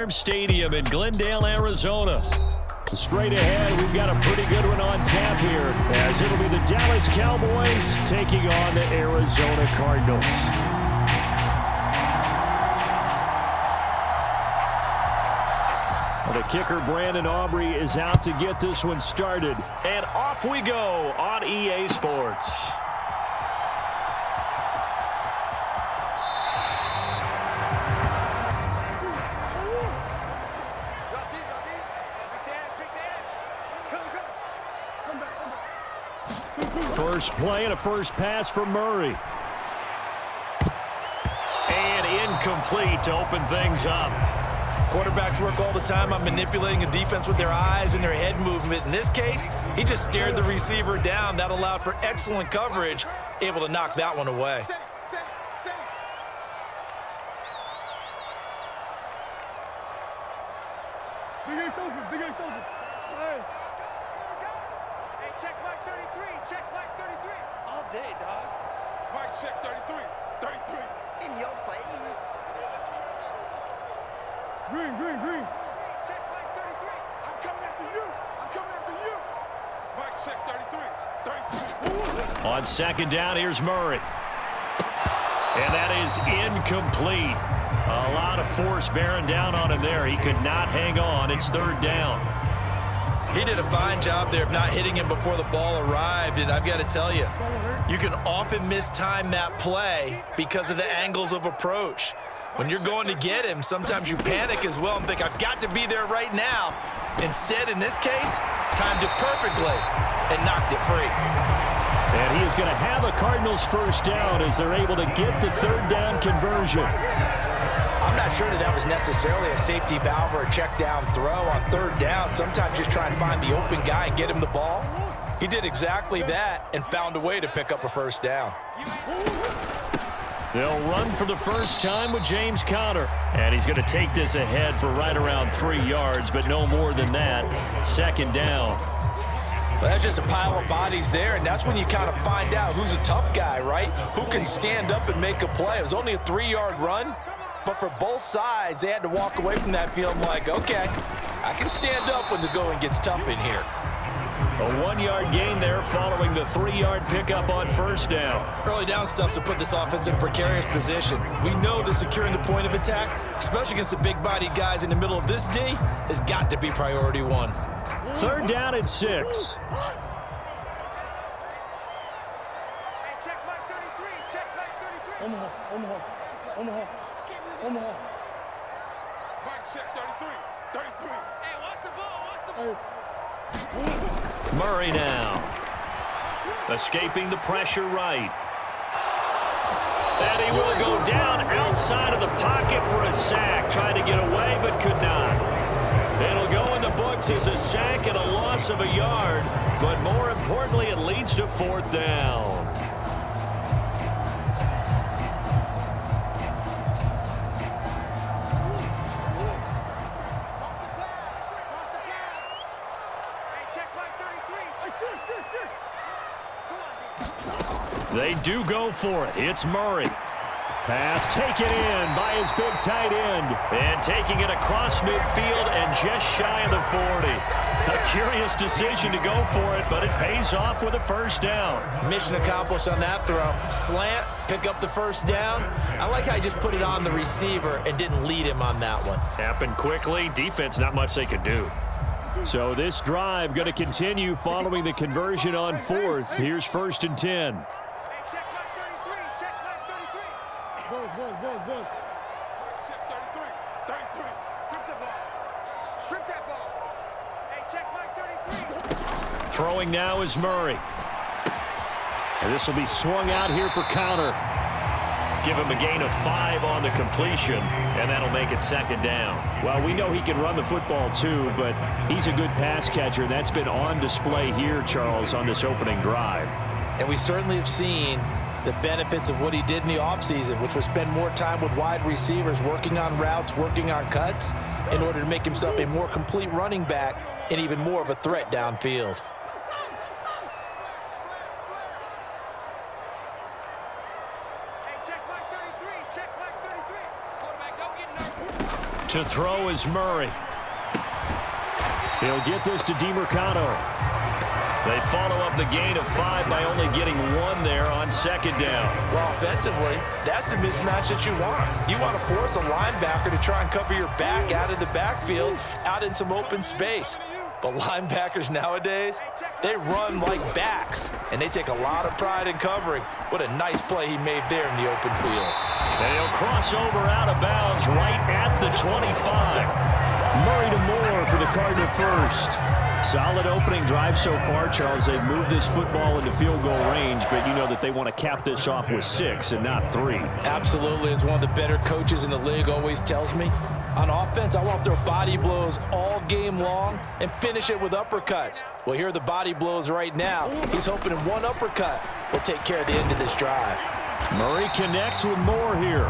Stadium in Glendale, Arizona. Straight ahead, we've got a pretty good one on tap here, as it'll be the Dallas Cowboys taking on the Arizona Cardinals. Well, the kicker, Brandon Aubrey, is out to get this one started. And off we go on EA Sports. First play and a first pass for Murray. And incomplete to open things up. Quarterbacks work all the time on manipulating a defense with their eyes and their head movement. In this case, he just stared the receiver down. That allowed for excellent coverage, able to knock that one away. Big Ace open, Big Ace open. Hey. Hey, check Mike 33, check Mike 33. All day, dog. Mike, check 33, 33. In your face. Green, green, green. Check Mike 33. I'm coming after you. I'm coming after you. Mike, check 33, 33. On second down, here's Murray. And that is incomplete. A lot of force bearing down on him there. He could not hang on. It's third down. He did a fine job there of not hitting him before the ball arrived, and I've got to tell you, you can often mistime that play because of the angles of approach. When you're going to get him, sometimes you panic as well and think, I've got to be there right now. Instead, in this case, timed it perfectly and knocked it free. And he is going to have a Cardinals first down as they're able to get the third down conversion. I'm not sure that was necessarily a safety valve or a check down throw on third down. Sometimes just try and find the open guy and get him the ball. He did exactly that and found a way to pick up a first down. They'll run for the first time with James Conner. And he's going to take this ahead for right around 3 yards, but no more than that. Second down. Well, that's just a pile of bodies there, and that's when you kind of find out who's a tough guy, right? Who can stand up and make a play. It was only a 3-yard run, but for both sides, they had to walk away from that field like, okay, I can stand up when the going gets tough in here. A 1-yard gain there following the 3-yard pickup on first down. Early down stuff to put this offense in a precarious position. We know that securing the point of attack, especially against the big-bodied guys in the middle of this D, has got to be priority one. Third down and 6. Hey, check Mike 33, check Mike 33. Omaha. Mike, check 33, 33. Hey, what's the ball? Murray now. Escaping the pressure right. And he will go down outside of the pocket for a sack. Tried to get away, but could not. It'll go in the books as a sack and a loss of a yard. But more importantly, it leads to fourth down. They do go for it. It's Murray. Pass taken in by his big tight end. And taking it across midfield and just shy of the 40. A curious decision to go for it, but it pays off with a first down. Mission accomplished on that throw. Slant, pick up the first down. I like how he just put it on the receiver and didn't lead him on that one. Happened quickly. Defense, not much they could do. So this drive going to continue following the conversion on fourth. Here's first and 10. Check Mike 33, check Mike 33. Buzz. Check 33, 33. Strip the ball. Strip that ball. Hey, check Mike 33. Throwing now is Murray. And this will be swung out here for counter. Give him a gain of 5 on the completion, and that'll make it second down. Well, we know he can run the football too, but he's a good pass catcher, and that's been on display here, Charles, on this opening drive. And we certainly have seen the benefits of what he did in the offseason, which was spend more time with wide receivers, working on routes, working on cuts, in order to make himself a more complete running back and even more of a threat downfield. To throw is Murray. He'll get this to DeMarcado. They follow up the gain of 5 by only getting 1 there on second down. Well, offensively, that's the mismatch that you want. You want to force a linebacker to try and cover your back out of the backfield, out in some open space. But linebackers nowadays, they run like backs, and they take a lot of pride in covering. What a nice play he made there in the open field. And he'll cross over out of bounds right at the 25. Murray to Moore for the Cardinal first. Solid opening drive so far, Charles. They've moved this football into field goal range, but you know that they want to cap this off with 6 and not 3. Absolutely. As one of the better coaches in the league always tells me, on offense, I want to throw body blows all game long and finish it with uppercuts. Well, here are the body blows right now. He's hoping in one uppercut will take care of the end of this drive. Murray connects with Moore here.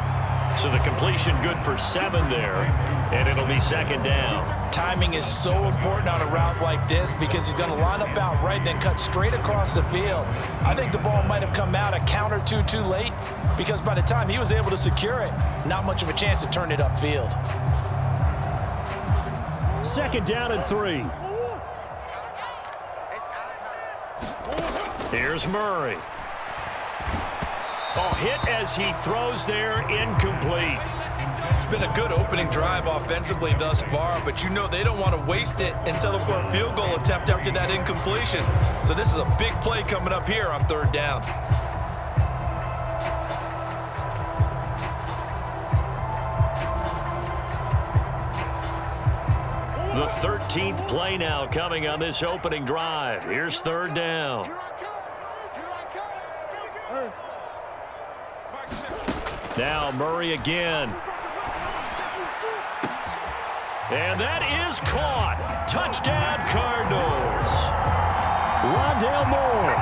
So the completion good for 7 there, and it'll be second down. Timing is so important on a route like this because he's going to line up out right, then cut straight across the field. I think the ball might have come out a count or two too late because by the time he was able to secure it, not much of a chance to turn it upfield. Second down and 3. Here's Murray. Oh, hit as he throws there, incomplete. It's been a good opening drive offensively thus far, but you know they don't want to waste it and settle for a field goal attempt after that incompletion. So this is a big play coming up here on third down. The 13th play now coming on this opening drive. Here's third down. Now Murray again. And that is caught. Touchdown Cardinals. Rondale Moore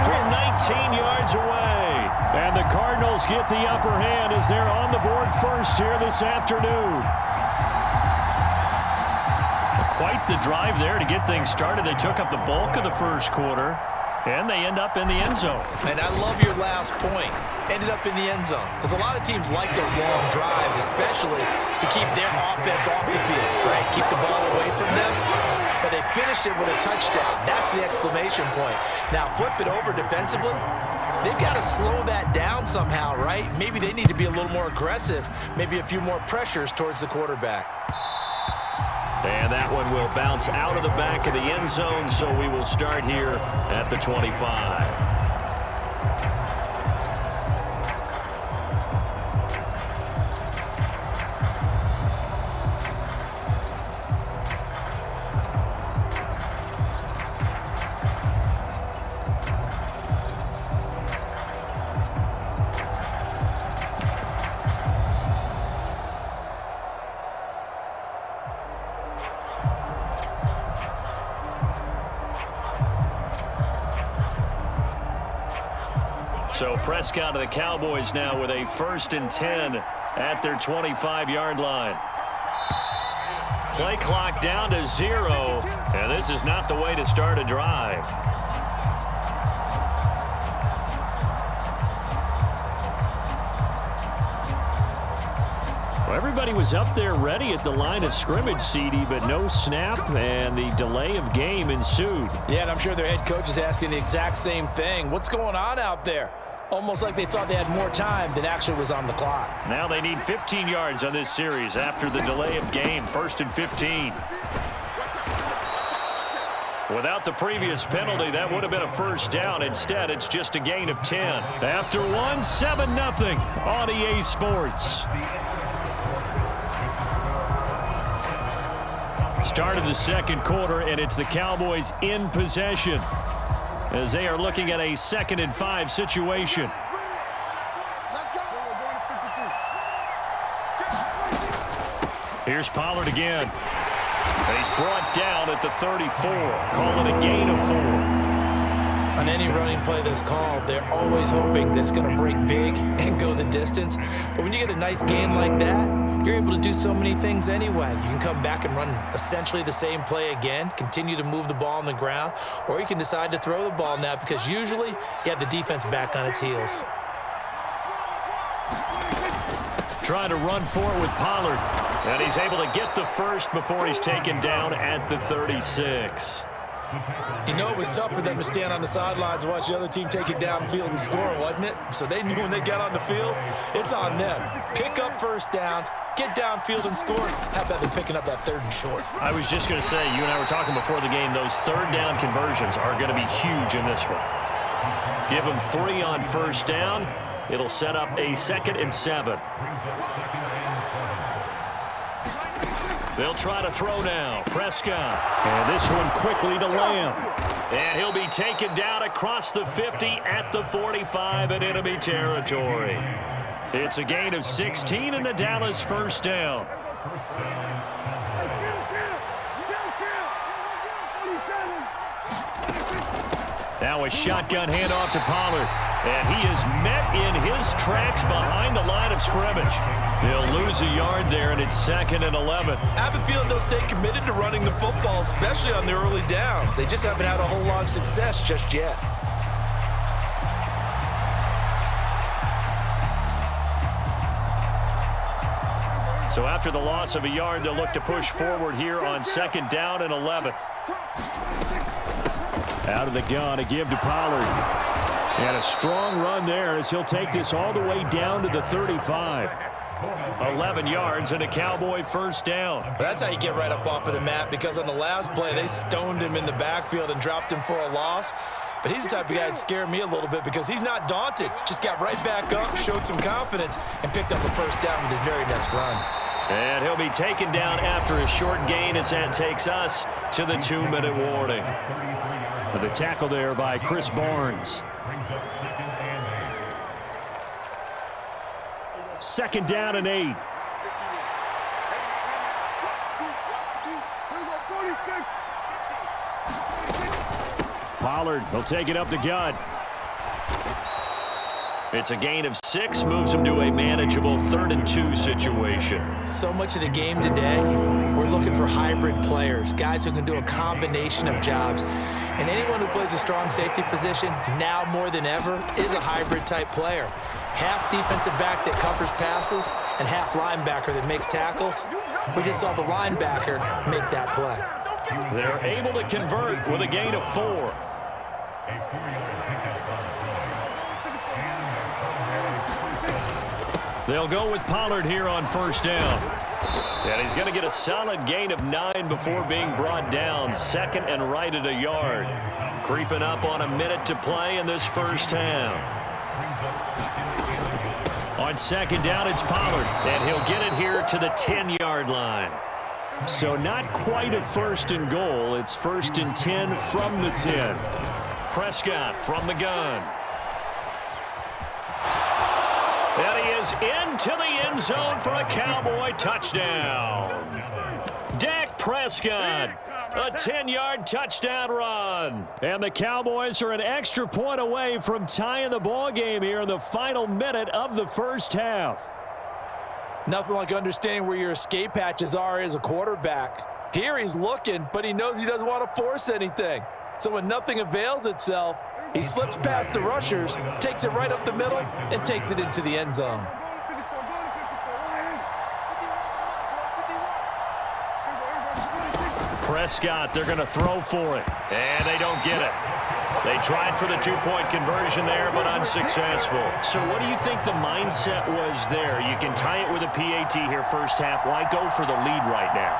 from 19 yards away. And the Cardinals get the upper hand as they're on the board first here this afternoon. Quite the drive there to get things started. They took up the bulk of the first quarter, and they end up in the end zone. And I love your last point. Ended up in the end zone. Because a lot of teams like those long drives, especially to keep their offense off the field, right? Keep the ball away from them. But they finished it with a touchdown. That's the exclamation point. Now, flip it over defensively. They've got to slow that down somehow, right? Maybe they need to be a little more aggressive. Maybe a few more pressures towards the quarterback. And that one will bounce out of the back of the end zone, so we will start here at the 25. So Prescott of the Cowboys now with a 1st and 10 at their 25-yard line. Play clock down to 0, and this is not the way to start a drive. Well, everybody was up there ready at the line of scrimmage, CD, but no snap, and the delay of game ensued. Yeah, and I'm sure their head coach is asking the exact same thing. What's going on out there? Almost like they thought they had more time than actually was on the clock. Now they need 15 yards on this series after the delay of game. 1st and 15. Without the previous penalty, that would have been a first down. Instead, it's just a gain of 10. After 1, 7-0 on EA Sports. Start of the second quarter, and it's the Cowboys in possession as they are looking at a 2nd and 5 situation. Here's Pollard again. And he's brought down at the 34. Call it a gain of 4. On any running play that's called, they're always hoping that it's going to break big and go the distance. But when you get a nice gain like that, you're able to do so many things anyway. You can come back and run essentially the same play again, continue to move the ball on the ground, or you can decide to throw the ball now because usually you have the defense back on its heels. Trying to run for it with Pollard. And he's able to get the first before he's taken down at the 36. You know, it was tough for them to stand on the sidelines and watch the other team take it downfield and score, wasn't it? So they knew when they got on the field, it's on them. Pick up first downs, get downfield and score. How about them picking up that 3rd and short? I was just going to say, you and I were talking before the game, those 3rd down conversions are going to be huge in this one. Give them 3 on first down. It'll set up a 2nd and 7. They'll try to throw now. Prescott. And this one quickly to Lamb. And he'll be taken down across the 50 at the 45 in enemy territory. It's a gain of 16 and a Dallas first down. Now a shotgun handoff to Pollard. And he is met in his tracks behind the line of scrimmage. They'll lose a yard there, and it's 2nd and 11. I have a feeling they'll stay committed to running the football, especially on the early downs. They just haven't had a whole lot of success just yet. So after the loss of a yard, they'll look to push forward here on 2nd down and 11. Out of the gun, a give to Pollard. And a strong run there as he'll take this all the way down to the 35. 11 yards and a Cowboy first down. That's how you get right up off of the mat, because on the last play, they stoned him in the backfield and dropped him for a loss. But he's the type of guy that scared me a little bit because he's not daunted. Just got right back up, showed some confidence, and picked up a first down with his very next run. And he'll be taken down after a short gain as that takes us to the 2-minute warning. With the tackle there by Chris Barnes. 2nd down and 8. Pollard will take it up the gut. It's a gain of 6, moves him to a manageable 3rd and 2 situation. So much of the game today, we're looking for hybrid players, guys who can do a combination of jobs. And anyone who plays a strong safety position, now more than ever, is a hybrid type player. Half defensive back that covers passes and half linebacker that makes tackles. We just saw the linebacker make that play. They're able to convert with a gain of 4. They'll go with Pollard here on first down. And he's going to get a solid gain of 9 before being brought down. 2nd and right at a yard. Creeping up on a minute to play in this first half. On 2nd down, it's Pollard. And he'll get it here to the 10-yard line. So not quite a 1st and goal. It's 1st and 10 from the 10. Prescott from the gun. And he is into the end zone for a Cowboy touchdown. Dak Prescott, a 10-yard touchdown run. And the Cowboys are an extra point away from tying the ball game here in the final minute of the first half. Nothing like understanding where your escape hatches are as a quarterback. Here he's looking, but he knows he doesn't want to force anything. So when nothing avails itself, he slips past the rushers, takes it right up the middle, and takes it into the end zone. Prescott, they're going to throw for it. And they don't get it. They tried for the 2-point conversion there, but unsuccessful. So what do you think the mindset was there? You can tie it with a PAT here first half. Why go for the lead right now?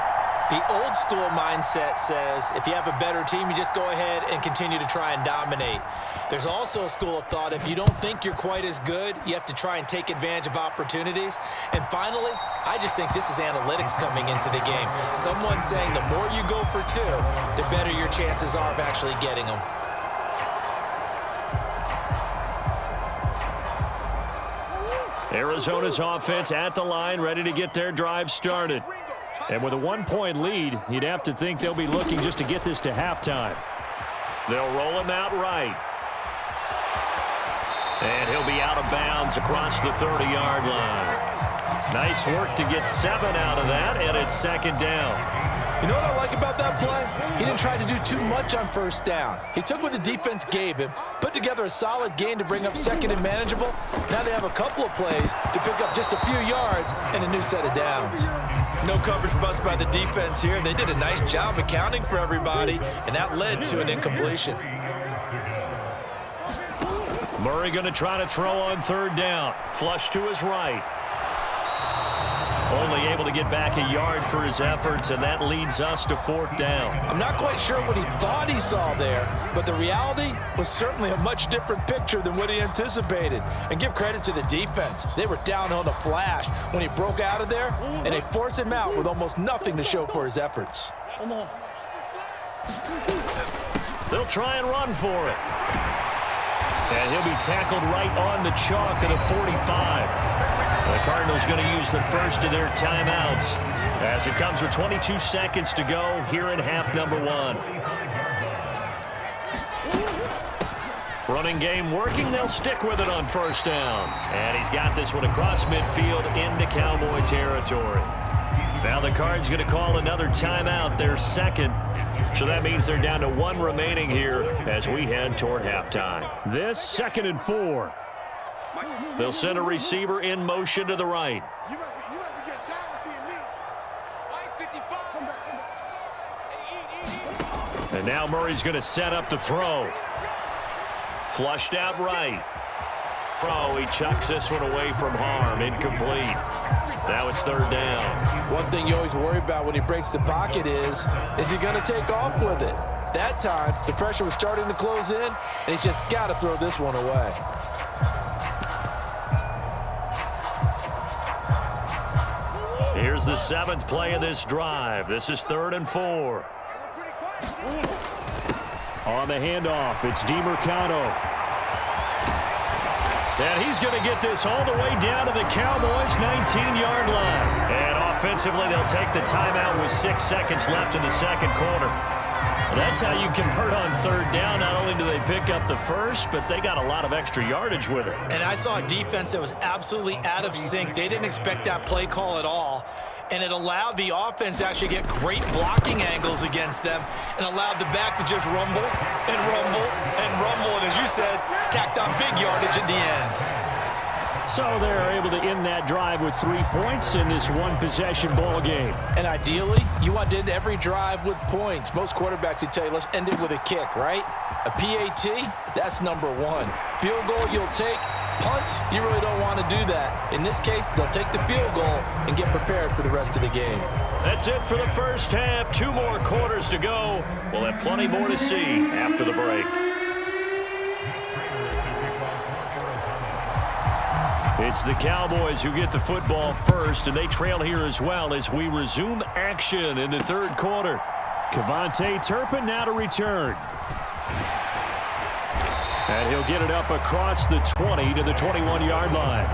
The old school mindset says if you have a better team, you just go ahead and continue to try and dominate. There's also a school of thought, if you don't think you're quite as good, you have to try and take advantage of opportunities. And finally, I just think this is analytics coming into the game. Someone saying the more you go for 2, the better your chances are of actually getting them. Arizona's offense at the line, ready to get their drive started. And with a 1-point lead, you'd have to think they'll be looking just to get this to halftime. They'll roll him out right. And he'll be out of bounds across the 30-yard line. Nice work to get 7 out of that, and it's 2nd down. You know what I like about that play? He didn't try to do too much on first down. He took what the defense gave him, put together a solid gain to bring up 2nd and manageable. Now they have a couple of plays to pick up just a few yards and a new set of downs. No coverage bust by the defense here. They did a nice job accounting for everybody, and that led to an incompletion. Murray going to try to throw on third down. Flush to his right. Only able to get back a yard for his efforts, and that leads us to fourth down. I'm not quite sure what he thought he saw there, but the reality was certainly a much different picture than what he anticipated. And give credit to the defense. They were down on the flash when he broke out of there, and they forced him out with almost nothing to show for his efforts. They'll try and run for it. And he'll be tackled right on the chalk at a 45. The Cardinals going to use the first of their timeouts as it comes with 22 seconds to go here in half number one. Running game working. They'll stick with it on first down. And he's got this one across midfield into Cowboy territory. Now the Cards going to call another timeout, their second. So that means they're down to one remaining here as we head toward halftime. This 2nd and 4. They'll send a receiver in motion to the right. You must be getting tired of seeing me. I 55. And now Murray's going to set up to throw. Flushed out right. He chucks this one away from harm. Incomplete. Now it's third down. One thing you always worry about when he breaks the pocket is he going to take off with it? That time, the pressure was starting to close in, and he's just got to throw this one away. Here's the 7th play of this drive. This is 3rd and 4. On the handoff, it's DeMercado. And he's going to get this all the way down to the Cowboys' 19-yard line. And offensively, they'll take the timeout with 6 seconds left in the second quarter. That's how you convert on third down. Not only do they pick up the first, but they got a lot of extra yardage with it. And I saw a defense that was absolutely out of sync. They didn't expect that play call at all. And it allowed the offense to actually get great blocking angles against them and allowed the back to just rumble and rumble and rumble. And as you said, tacked on big yardage at the end. So they're able to end that drive with 3 points in this one-possession ball game. And ideally, you want to end every drive with points. Most quarterbacks would tell you, let's end it with a kick, right? A PAT, that's number one. Field goal you'll take. Punts, you really don't want to do that. In this case, they'll take the field goal and get prepared for the rest of the game. That's it for the first half. 2 more quarters to go. We'll have plenty more to see after the break. It's the Cowboys who get the football first, and they trail here as well as we resume action in the third quarter. Kevontae Turpin now to return. And he'll get it up across the 20 to the 21-yard line.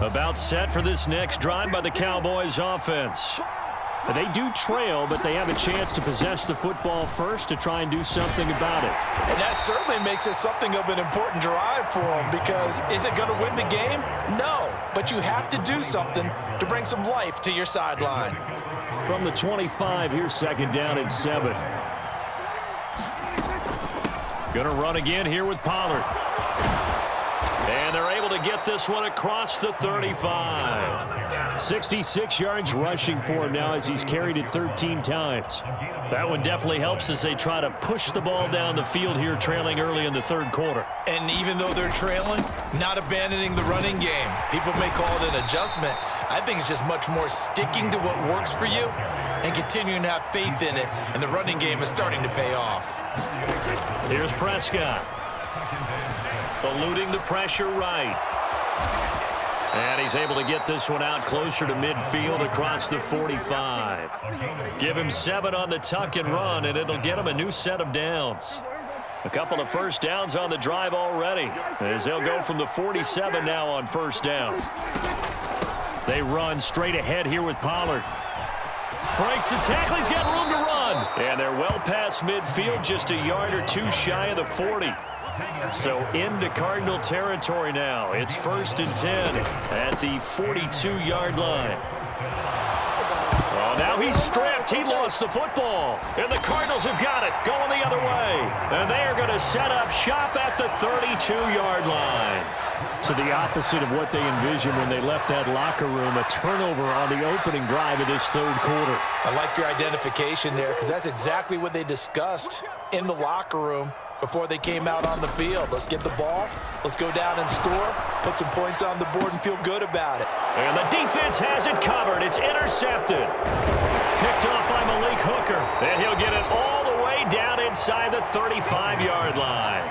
About set for this next drive by the Cowboys offense. They do trail, but they have a chance to possess the football first to try and do something about it. And that certainly makes it something of an important drive for them, because is it going to win the game? No, but you have to do something to bring some life to your sideline. From the 25, here's 2nd down and 7. Going to run again here with Pollard. And they're able to get this one across the 35. 66 yards rushing for him now as he's carried it 13 times. That one definitely helps as they try to push the ball down the field here, trailing early in the third quarter. And even though they're trailing, not abandoning the running game. People may call it an adjustment. I think it's just much more sticking to what works for you and continuing to have faith in it. And the running game is starting to pay off. Here's Prescott. Eluding the pressure right. And he's able to get this one out closer to midfield across the 45. Give him 7 on the tuck and run, and it'll get him a new set of downs. A couple of first downs on the drive already, as they'll go from the 47 now on first down. They run straight ahead here with Pollard. Breaks the tackle. He's got room to run. And they're well past midfield, just a yard or two shy of the 40. So into Cardinal territory now. It's 1st and 10 at the 42-yard line. Well, now he's stripped. He lost the football. And the Cardinals have got it, going the other way. And they are going to set up shop at the 32-yard line. To the opposite of what they envisioned when they left that locker room, a turnover on the opening drive of this third quarter. I like your identification there because that's exactly what they discussed in the locker room before they came out on the field. Let's get the ball. Let's go down and score, put some points on the board, and feel good about it. And the defense has it covered. It's intercepted. Picked off by Malik Hooker. And he'll get it all the way down inside the 35-yard line.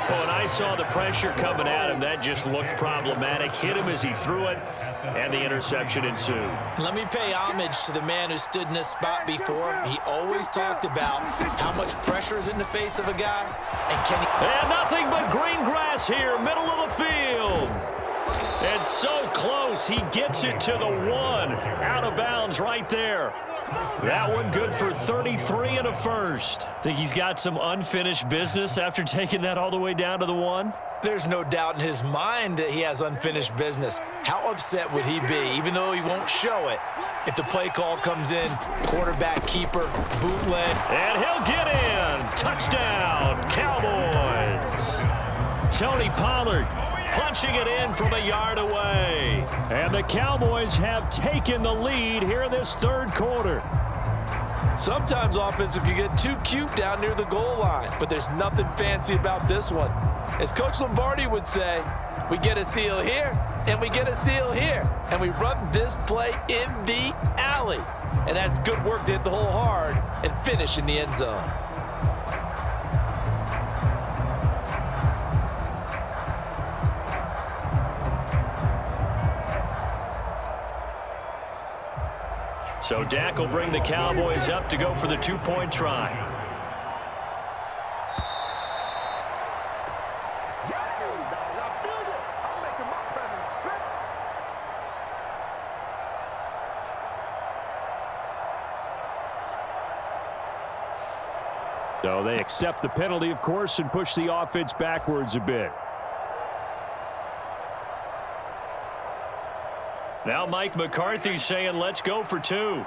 When I saw the pressure coming at him, that just looked problematic. Hit him as he threw it, and the interception ensued. Let me pay homage to the man who stood in this spot before. He always talked about how much pressure is in the face of a guy, and can he... And nothing but green grass here, middle of the field. And so close, he gets it to the 1. Out of bounds right there. That one good for 33 and a first. Think he's got some unfinished business after taking that all the way down to the 1? There's no doubt in his mind that he has unfinished business. How upset would he be, even though he won't show it, if the play call comes in, quarterback, keeper, bootleg. And he'll get in. Touchdown, Cowboys. Tony Pollard punching it in from a yard away. And the Cowboys have taken the lead here in this third quarter. Sometimes offenses can get too cute down near the goal line, but there's nothing fancy about this one. As Coach Lombardi would say, we get a seal here, and we get a seal here, and we run this play in the alley. And that's good work to hit the hole hard and finish in the end zone. So Dak will bring the Cowboys up to go for the 2-point try. So they accept the penalty, of course, and push the offense backwards a bit. Now Mike McCarthy saying, let's go for 2.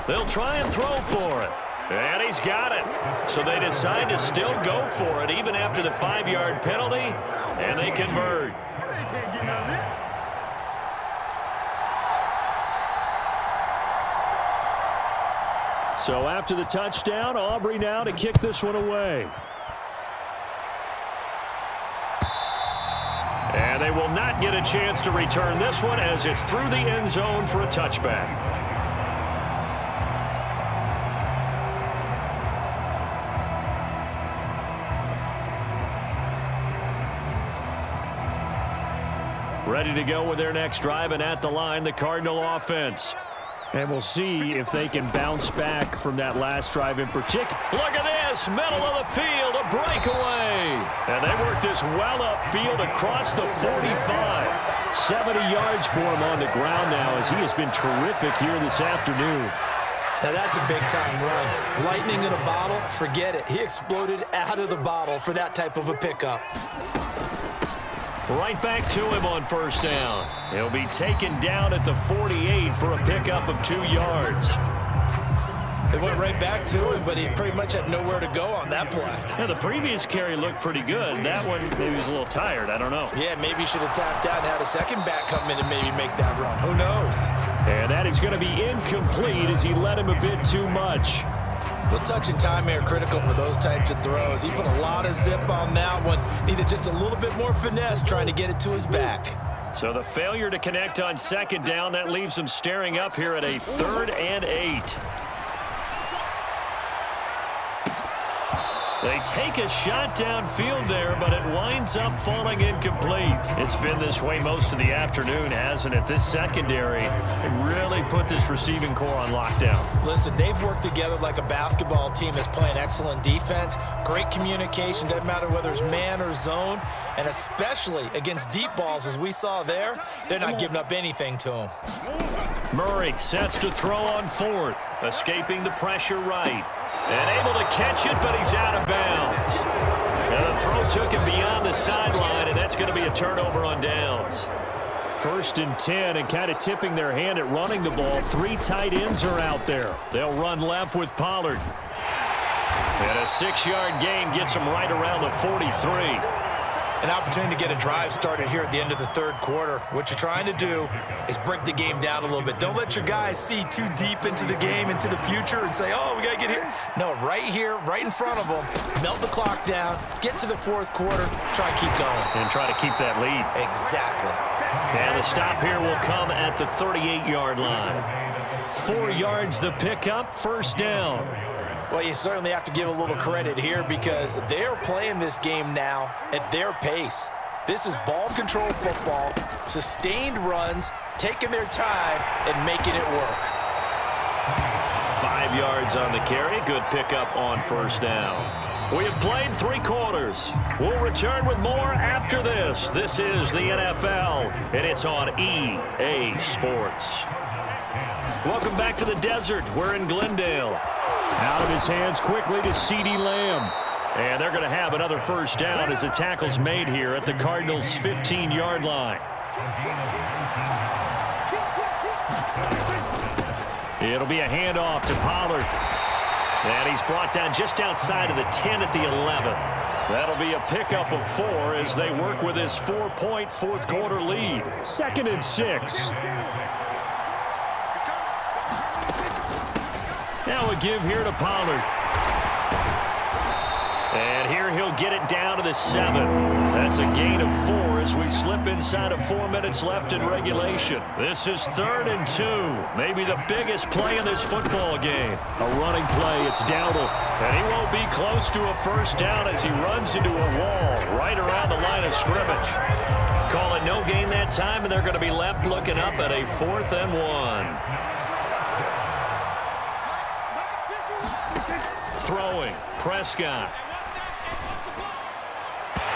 They'll try and throw for it. And he's got it. So they decide to still go for it, even after the 5-yard penalty, and they convert. So after the touchdown, Aubrey now to kick this one away. And they will not get a chance to return this one as it's through the end zone for a touchback. Ready to go with their next drive, and at the line, the Cardinal offense. And we'll see if they can bounce back from that last drive in particular. Look at this, middle of the field, a breakaway. And they work this well upfield across the 45. 70 yards for him on the ground now as he has been terrific here this afternoon. Now that's a big-time run. Lightning in a bottle, forget it. He exploded out of the bottle for that type of a pickup. Right back to him on first down. He'll be taken down at the 48 for a pickup of 2 yards. They went right back to him, but he pretty much had nowhere to go on that play. Yeah, the previous carry looked pretty good. That one, maybe he was a little tired. I don't know. Yeah, maybe he should have tapped out and had a second back come in and maybe make that run. Who knows? And that is going to be incomplete as he led him a bit too much. Well, touch and time are critical for those types of throws. He put a lot of zip on that one. Needed just a little bit more finesse trying to get it to his back. So the failure to connect on second down, that leaves him staring up here at a 3rd and 8. They take a shot downfield there, but it winds up falling incomplete. It's been this way most of the afternoon, hasn't it? This secondary really put this receiving core on lockdown. Listen, they've worked together like a basketball team that's playing excellent defense. Great communication, doesn't matter whether it's man or zone, and especially against deep balls as we saw there, they're not giving up anything to them. Murray sets to throw on 4th, escaping the pressure right. And able to catch it, but he's out of bounds. And the throw took him beyond the sideline, and that's going to be a turnover on downs. First and 10, and kind of tipping their hand at running the ball. 3 tight ends are out there. They'll run left with Pollard. And a 6-yard gain gets them right around the 43. An opportunity to get a drive started here at the end of the third quarter. What you're trying to do is break the game down a little bit. Don't let your guys see too deep into the game, into the future, and say, oh, we got to get here. No, right here, right in front of them, melt the clock down, get to the fourth quarter, try to keep going. And try to keep that lead. Exactly. And the stop here will come at the 38-yard line. 4 yards the pickup, first down. Well, you certainly have to give a little credit here because they're playing this game now at their pace. This is ball control football, sustained runs, taking their time and making it work. 5 yards on the carry. Good pickup on first down. We have played 3 quarters. We'll return with more after this. This is the NFL, and it's on EA Sports. Welcome back to the desert. We're in Glendale. Out of his hands quickly to CeeDee Lamb. And they're going to have another first down as the tackle's made here at the Cardinals' 15-yard line. It'll be a handoff to Pollard. And he's brought down just outside of the 10 at the 11. That'll be a pickup of 4 as they work with this 4-point fourth-quarter lead. 2nd and 6. Now a give here to Pollard. And here he'll get it down to the 7. That's a gain of 4 as we slip inside of 4 minutes left in regulation. This is 3rd and 2. Maybe the biggest play in this football game. A running play, it's Dowdle. And he won't be close to a first down as he runs into a wall right around the line of scrimmage. Call it no gain that time, and they're going to be left looking up at a 4th and 1. Throwing, Prescott.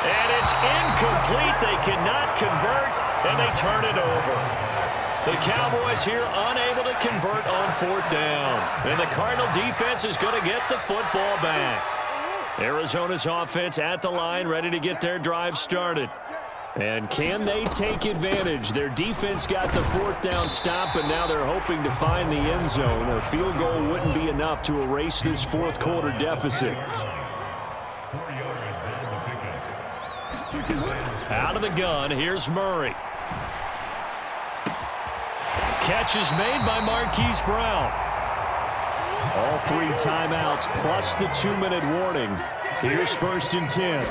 And it's incomplete. They cannot convert, and they turn it over. The Cowboys here unable to convert on 4th down. And the Cardinal defense is going to get the football back. Arizona's offense at the line, ready to get their drive started. And can they take advantage? Their defense got the 4th down stop, and now they're hoping to find the end zone. A field goal wouldn't be enough to erase this fourth quarter deficit. Out of the gun, here's Murray. Catch is made by Marquise Brown. All 3 timeouts plus the 2-minute warning. Here's 1st and 10.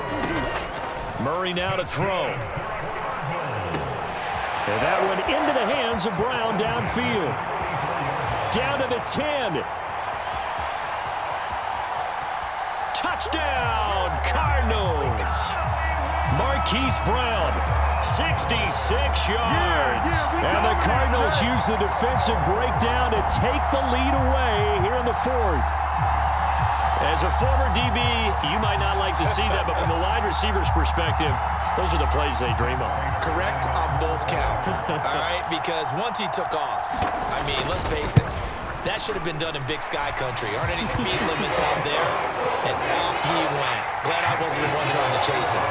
Murray now to throw. And that one into the hands of Brown downfield. Down to the 10. Touchdown, Cardinals. Marquise Brown, 66 yards. And the Cardinals use the defensive breakdown to take the lead away here in the 4th. As a former DB, you might not like to see that, but from the wide receiver's perspective, those are the plays they dream of. Correct on both counts, all right? Because once he took off, I mean, let's face it, that should have been done in Big Sky country. Aren't any speed limits out there? And off he went. Glad I wasn't the one trying to chase him.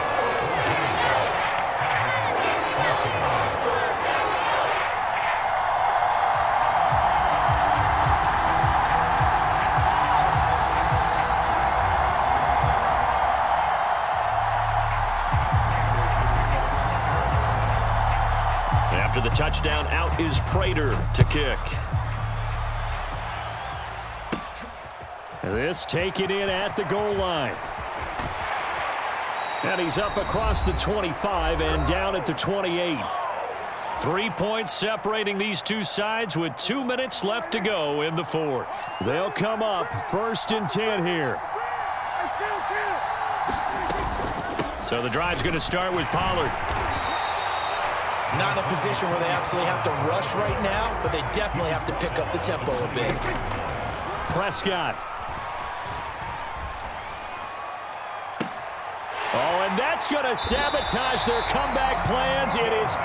After the touchdown, out is Prater to kick. This taken in at the goal line. And he's up across the 25 and down at the 28. 3 points separating these two sides with 2 minutes left to go in the 4th. They'll come up 1st and 10 here. So the drive's going to start with Pollard. Not in a position where they absolutely have to rush right now, but they definitely have to pick up the tempo a bit. Prescott. Oh, and that's going to sabotage their comeback plans. It is